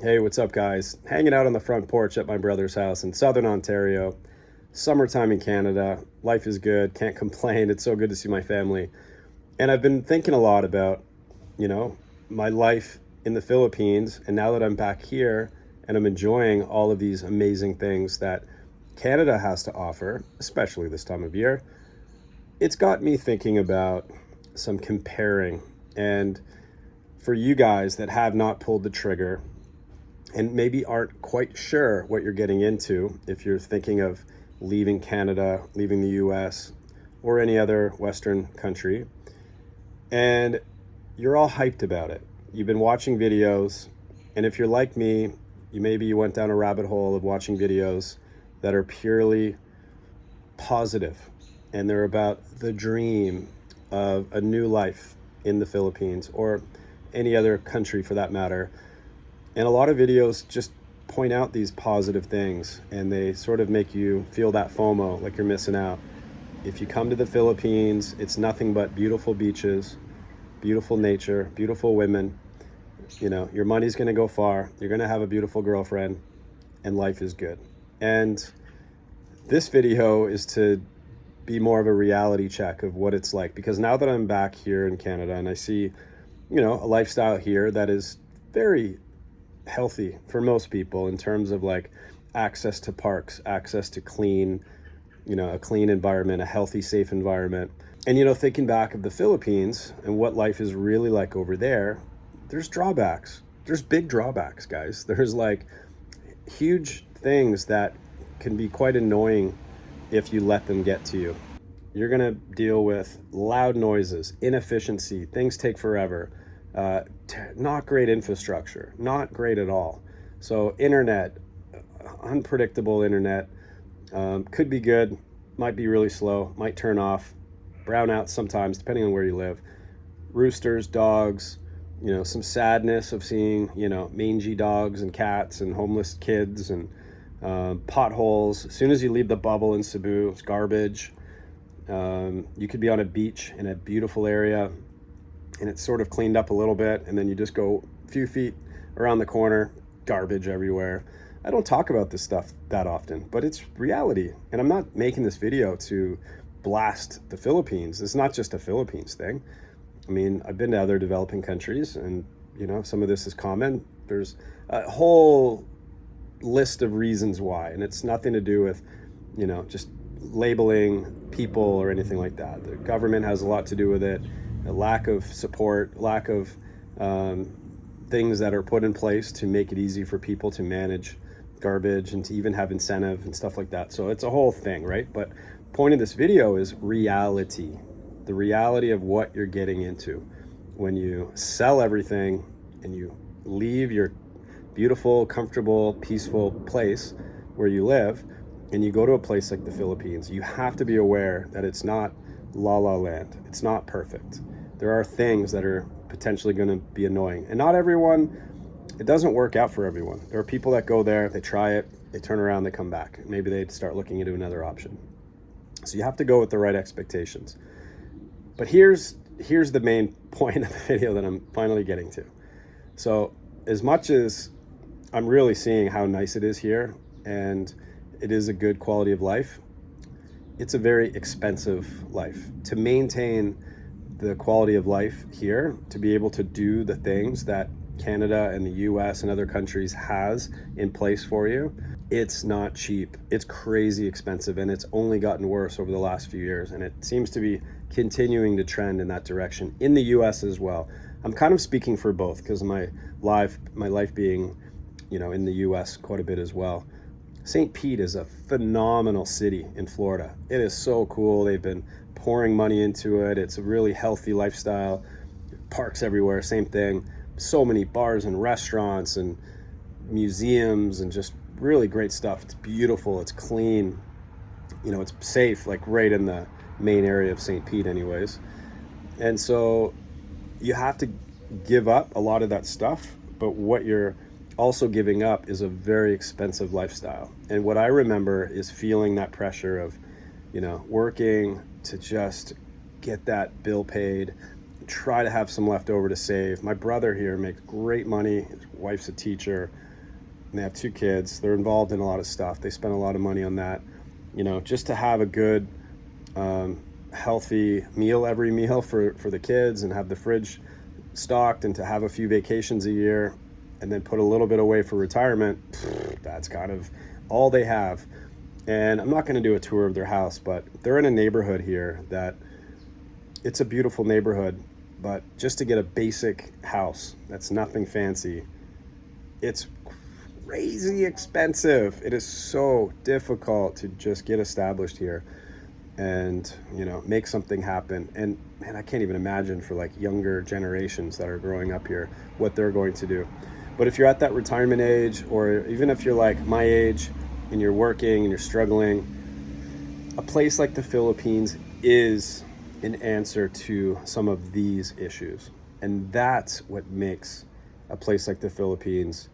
Hey, what's up, guys? Hanging out on the front porch at my brother's house in Southern Ontario. Summertime in Canada. Life is good. Can't complain. It's so good to see my family. And I've been thinking a lot about, you know, my life in the Philippines. And now that I'm back here and I'm enjoying all of these amazing things that Canada has to offer, especially this time of year, it's got me thinking about some comparing. And for you guys that have not pulled the trigger, and maybe aren't quite sure what you're getting into if you're thinking of leaving Canada, leaving the US, or any other Western country, and you're all hyped about it. You've been watching videos, and if you're like me, you went down a rabbit hole of watching videos that are purely positive, and they're about the dream of a new life in the Philippines or any other country for that matter. And a lot of videos just point out these positive things and they sort of make you feel that FOMO, like you're missing out. If you come to the Philippines, it's nothing but beautiful beaches, beautiful nature, beautiful women. You know, your money's going to go far. You're going to have a beautiful girlfriend and life is good. And this video is to be more of a reality check of what it's like, because now that I'm back here in Canada and I see, a lifestyle here that is very healthy for most people in terms of like access to parks, access to clean, a clean environment, a healthy, safe environment. And, thinking back of the Philippines and what life is really like over there, there's drawbacks. There's big drawbacks, guys. There's like huge things that can be quite annoying if you let them get to you. You're going to deal with loud noises, inefficiency, things take forever. Not great infrastructure, not great at all. So internet, unpredictable internet, could be good, might be really slow, might turn off, brownouts sometimes, depending on where you live. Roosters, dogs, some sadness of seeing, mangy dogs and cats and homeless kids and potholes. As soon as you leave the bubble in Cebu, it's garbage. You could be on a beach in a beautiful area and it's sort of cleaned up a little bit, and then you just go a few feet around the corner, garbage everywhere. I don't talk about this stuff that often, but it's reality. And I'm not making this video to blast the Philippines. It's not just a Philippines thing. I mean, I've been to other developing countries and, some of this is common. There's a whole list of reasons why, and it's nothing to do with, just labeling people or anything like that. The government has a lot to do with it. A lack of support, lack of things that are put in place to make it easy for people to manage garbage and to even have incentive and stuff like that. So it's a whole thing, right? But point of this video is reality, the reality of what you're getting into when you sell everything and you leave your beautiful, comfortable, peaceful place where you live and you go to a place like the Philippines. You have to be aware that it's not la la land. It's not perfect. There are things that are potentially going to be annoying, and not everyone, it doesn't work out for everyone. There are people that go there, they try it, they turn around, they come back. Maybe they start looking into another option. So you have to go with the right expectations. But here's the main point of the video that I'm finally getting to. So as much as I'm really seeing how nice it is here and it is a good quality of life, it's a very expensive life. To maintain the quality of life here, to be able to do the things that Canada and the US and other countries has in place for you, it's not cheap. It's crazy expensive, and it's only gotten worse over the last few years, and it seems to be continuing to trend in that direction in the US as well. I'm kind of speaking for both because my life being, in the US quite a bit as well. St. Pete is a phenomenal city in Florida. It is so cool. They've been pouring money into it. It's a really healthy lifestyle. Parks everywhere, same thing. So many bars and restaurants and museums and just really great stuff. It's beautiful. It's clean. It's safe, like right in the main area of St. Pete anyways. And so you have to give up a lot of that stuff, but what you're also giving up is a very expensive lifestyle. And what I remember is feeling that pressure of, working to just get that bill paid, try to have some left over to save. My brother here makes great money. His wife's a teacher, and they have 2 kids. They're involved in a lot of stuff. They spend a lot of money on that, just to have a good, healthy meal every meal for the kids, and have the fridge stocked, and to have a few vacations a year, and then put a little bit away for retirement. That's kind of all they have. And I'm not going to do a tour of their house, but they're in a neighborhood here that it's a beautiful neighborhood, but just to get a basic house that's nothing fancy, it's crazy expensive. It is so difficult to just get established here and make something happen. And man, I can't even imagine for like younger generations that are growing up here what they're going to do. But if you're at that retirement age, or even if you're like my age and you're working and you're struggling, a place like the Philippines is an answer to some of these issues. And that's what makes a place like the Philippines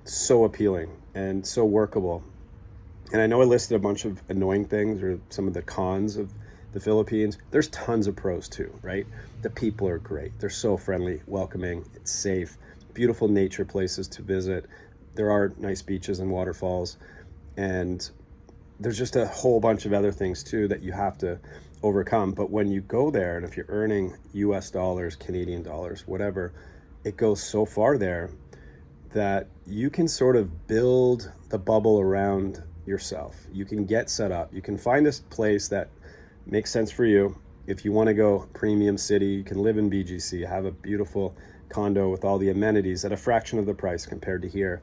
so appealing and so workable. And I know I listed a bunch of annoying things, or some of the cons of the Philippines. There's tons of pros too, right? The people are great. They're so friendly, welcoming, it's safe, beautiful nature places to visit. There are nice beaches and waterfalls. And there's just a whole bunch of other things too that you have to overcome. But when you go there, and if you're earning US dollars, Canadian dollars, whatever, it goes so far there that you can sort of build the bubble around yourself. You can get set up. You can find a place that makes sense for you. If you want to go premium city, you can live in BGC, have a beautiful condo with all the amenities at a fraction of the price compared to here.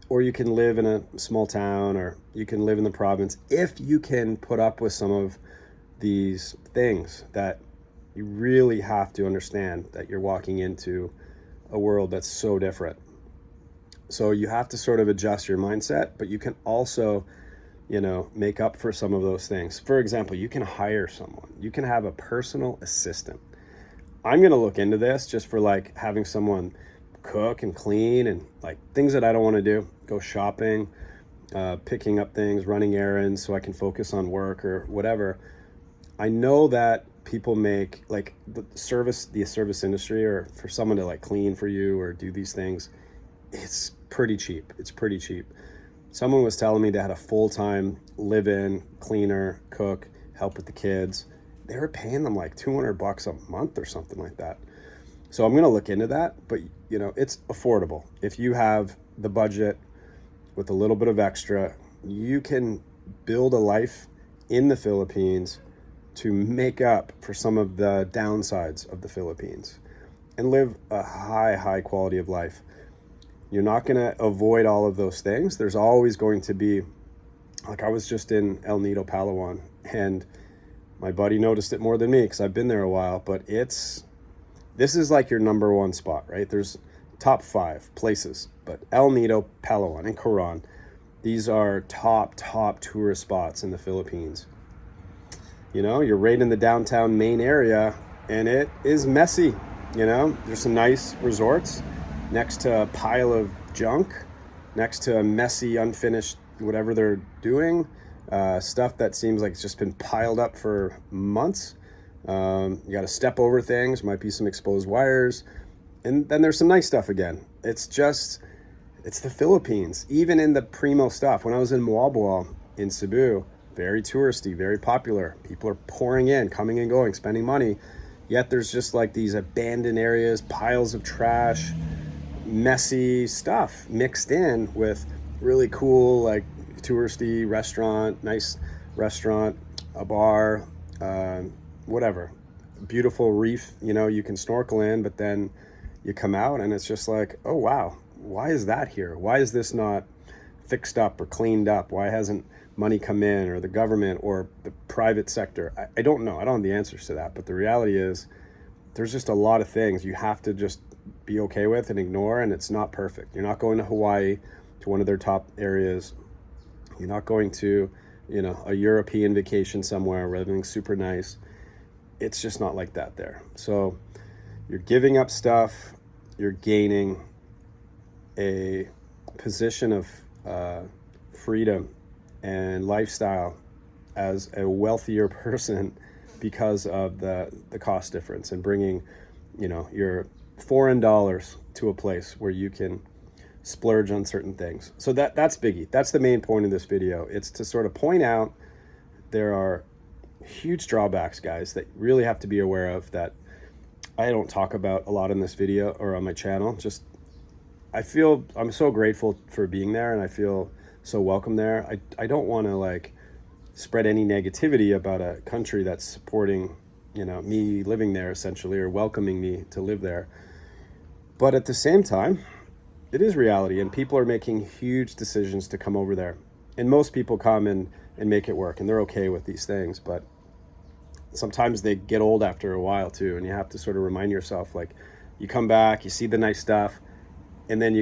Or you can live in a small town, or you can live in the province, if you can put up with some of these things that you really have to understand, that you're walking into a world that's so different. So you have to sort of adjust your mindset, but you can also, make up for some of those things. For example, you can hire someone. You can have a personal assistant. I'm going to look into this just for like having someone cook and clean and like things that I don't want to do. Go shopping, picking up things, running errands so I can focus on work or whatever. I know that people make like the service industry, or for someone to like clean for you or do these things, it's pretty cheap. Someone was telling me they had a full-time live-in cleaner, cook, help with the kids. They were paying them like $200 a month or something like that. So I'm going to look into that, but it's affordable. If you have the budget with a little bit of extra, you can build a life in the Philippines to make up for some of the downsides of the Philippines and live a high quality of life. You're not going to avoid all of those things. There's always going to be, like I was just in El Nido, Palawan, and my buddy noticed it more than me because I've been there a while, but this is like your number one spot, right? There's top 5 places, but El Nido, Palawan, and Coron, these are top tourist spots in the Philippines. You're right in the downtown main area, and it is messy. There's some nice resorts next to a pile of junk, next to a messy, unfinished, whatever they're doing, stuff that seems like it's just been piled up for months. You got to step over things, might be some exposed wires. And then there's some nice stuff again. It's the Philippines. Even in the primo stuff, when I was in Moalboal in Cebu, very touristy, very popular. People are pouring in, coming and going, spending money. Yet there's just like these abandoned areas, piles of trash, messy stuff mixed in with really cool, like touristy restaurant, nice restaurant, a bar, whatever. Beautiful reef, you can snorkel in, but then you come out and it's just like, oh wow, why is that here? Why is this not fixed up or cleaned up? Why hasn't money come in, or the government or the private sector? I don't know. I don't have the answers to that. But the reality is there's just a lot of things you have to just be okay with and ignore, and it's not perfect. You're not going to Hawaii, to one of their top areas. You're not going to, a European vacation somewhere where everything's super nice. It's just not like that there. So you're giving up stuff, you're gaining a position of freedom and lifestyle as a wealthier person because of the cost difference and bringing, your foreign dollars to a place where you can splurge on certain things. So that's biggie. That's the main point of this video. It's to sort of point out there are huge drawbacks, guys, that you really have to be aware of that I don't talk about a lot in this video or on my channel. Just, I'm so grateful for being there, and I feel so welcome there. I don't want to like spread any negativity about a country that's supporting, me living there essentially, or welcoming me to live there. But at the same time, it is reality, and people are making huge decisions to come over there. And most people come and make it work, and they're okay with these things. But sometimes they get old after a while too, and you have to sort of remind yourself, like, you come back, you see the nice stuff, and then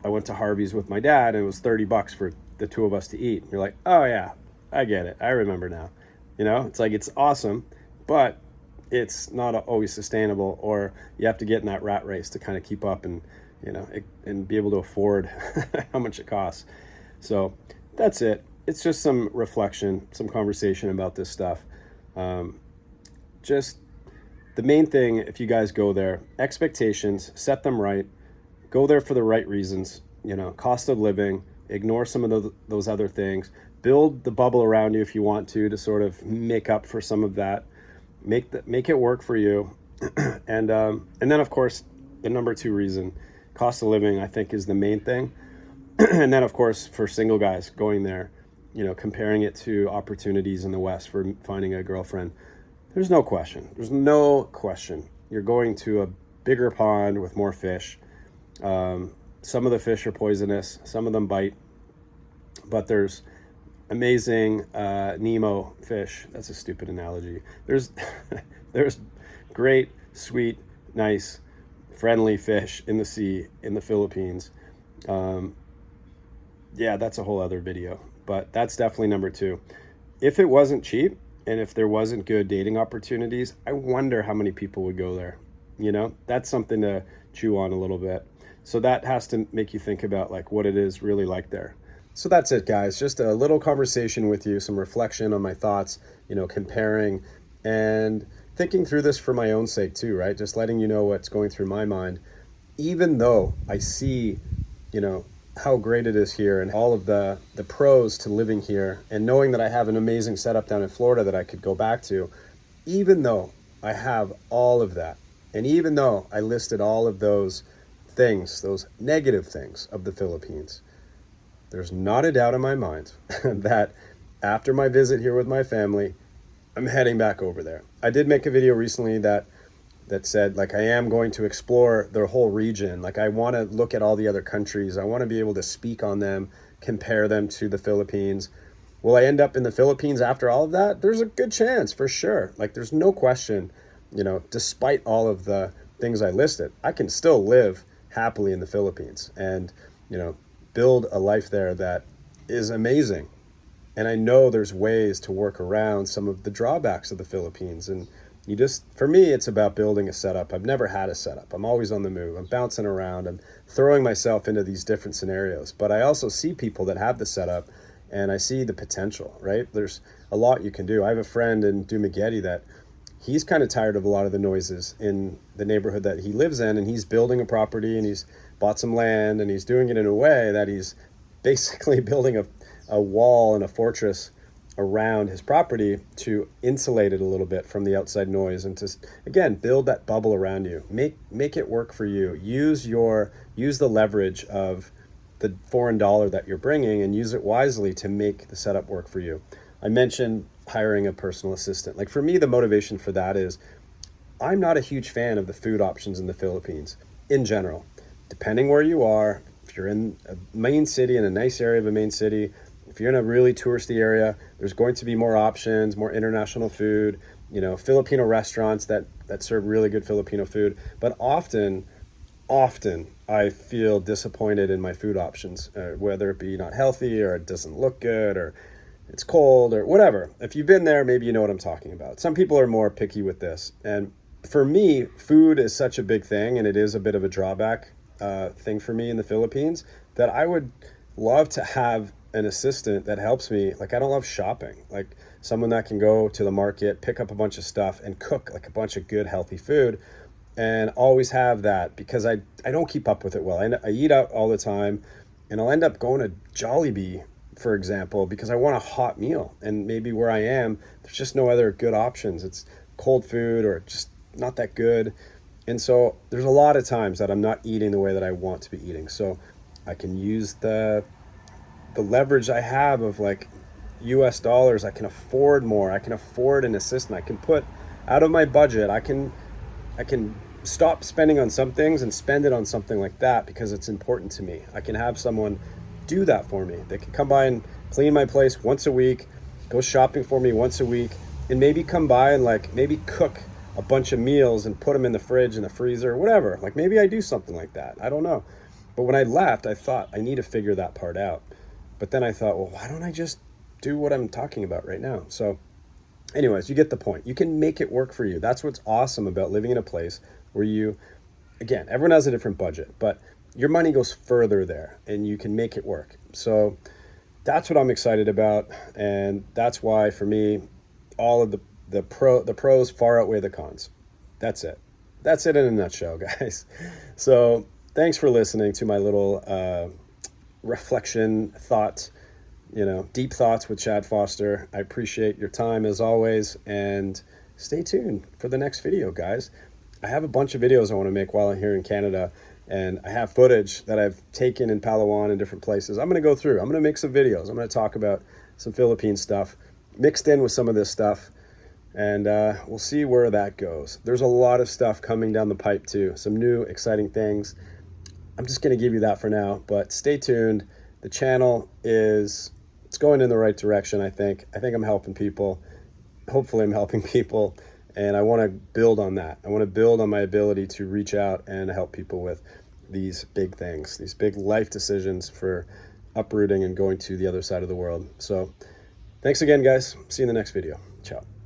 I went to Harvey's with my dad, and it was $30 for the two of us to eat. You're like, oh yeah, I get it. I remember now. It's like, it's awesome, but it's not always sustainable, or you have to get in that rat race to kind of keep up and, and be able to afford how much it costs. So that's it. It's just some reflection, some conversation about this stuff. Just the main thing, if you guys go there, expectations, set them right, go there for the right reasons, cost of living, ignore some of those other things, build the bubble around you if you want to sort of make up for some of that, make it work for you. And then of course, the number 2 reason, cost of living, I think is the main thing. And then of course, for single guys going there, comparing it to opportunities in the West for finding a girlfriend, there's no question. You're going to a bigger pond with more fish. Some of the fish are poisonous, some of them bite, but there's amazing Nemo fish. That's a stupid analogy. There's great, sweet, nice, friendly fish in the sea in the Philippines. Yeah, that's a whole other video, but that's definitely number 2. If it wasn't cheap and if there wasn't good dating opportunities, I wonder how many people would go there. That's something to chew on a little bit. So that has to make you think about like what it is really like there. So that's it, guys. Just a little conversation with you, some reflection on my thoughts, comparing and thinking through this for my own sake too, right? Just letting you know what's going through my mind, even though I see, how great it is here and all of the pros to living here, and knowing that I have an amazing setup down in Florida that I could go back to. Even though I have all of that, and even though I listed all of those things, those negative things of the Philippines, there's not a doubt in my mind that after my visit here with my family, I'm heading back over there. I did make a video recently that said, like, I am going to explore the whole region. Like, I want to look at all the other countries. I want to be able to speak on them, compare them to the Philippines. Will I end up in the Philippines after all of that? There's a good chance, for sure. Like, there's no question, despite all of the things I listed, I can still live happily in the Philippines and, build a life there that is amazing. And I know there's ways to work around some of the drawbacks of the Philippines. And for me, it's about building a setup. I've never had a setup. I'm always on the move. I'm bouncing around. I'm throwing myself into these different scenarios. But I also see people that have the setup, and I see the potential, right? There's a lot you can do. I have a friend in Dumaguete that he's kind of tired of a lot of the noises in the neighborhood that he lives in, and he's building a property, and he's bought some land, and he's doing it in a way that he's basically building a wall and a fortress around his property to insulate it a little bit from the outside noise, and to, again, build that bubble around you. Make it work for you. Use the leverage of the foreign dollar that you're bringing, and use it wisely to make the setup work for you. I mentioned hiring a personal assistant. Like, for me, the motivation for that is I'm not a huge fan of the food options in the Philippines in general. Depending where you are, if you're in a main city, in a nice area of a main city, if you're in a really touristy area, there's going to be more options, more international food, Filipino restaurants that serve really good Filipino food. But often I feel disappointed in my food options, whether it be not healthy, or it doesn't look good, or it's cold, or whatever. If you've been there, maybe you know what I'm talking about. Some people are more picky with this. And for me, food is such a big thing, and it is a bit of a drawback thing for me in the Philippines, that I would love to have an assistant that helps me. Like, I don't love shopping. Like, someone that can go to the market, pick up a bunch of stuff and cook like a bunch of good, healthy food, and always have that, because I don't keep up with it well. I eat out all the time, and I'll end up going to Jollibee, for example, because I want a hot meal. And maybe where I am, there's just no other good options. It's cold food or just not that good. And so there's a lot of times that I'm not eating the way that I want to be eating. So I can use the leverage I have of like US dollars. I can afford more. I can afford an assistant. I can put out of my budget. I can stop spending on some things and spend it on something like that because it's important to me. I can have someone do that for me. They can come by and clean my place once a week, go shopping for me once a week, and maybe come by and like maybe cook a bunch of meals and put them in the fridge and the freezer, whatever. Like, maybe I do something like that. I don't know. But when I left, I thought I need to figure that part out. But then I thought, well, why don't I just do what I'm talking about right now? So anyways, you get the point. You can make it work for you. That's what's awesome about living in a place where you, again, everyone has a different budget, but your money goes further there and you can make it work. So that's what I'm excited about. And that's why, for me, all of the pros far outweigh the cons. That's it. That's it in a nutshell, guys. So thanks for listening to my little reflection thought, deep thoughts with Chad Foster. I appreciate your time as always, and stay tuned for the next video, guys. I have a bunch of videos I want to make while I'm here in Canada, and I have footage that I've taken in Palawan and different places. I'm going to go through. I'm going to make some videos. I'm going to talk about some Philippine stuff mixed in with some of this stuff, and we'll see where that goes. There's a lot of stuff coming down the pipe too, some new exciting things. I'm just going to give you that for now, but stay tuned. The channel it's going in the right direction, I think. I think I'm helping people. Hopefully I'm helping people, and I want to build on that. I want to build on my ability to reach out and help people with these big things, these big life decisions for uprooting and going to the other side of the world. So thanks again, guys. See you in the next video. Ciao.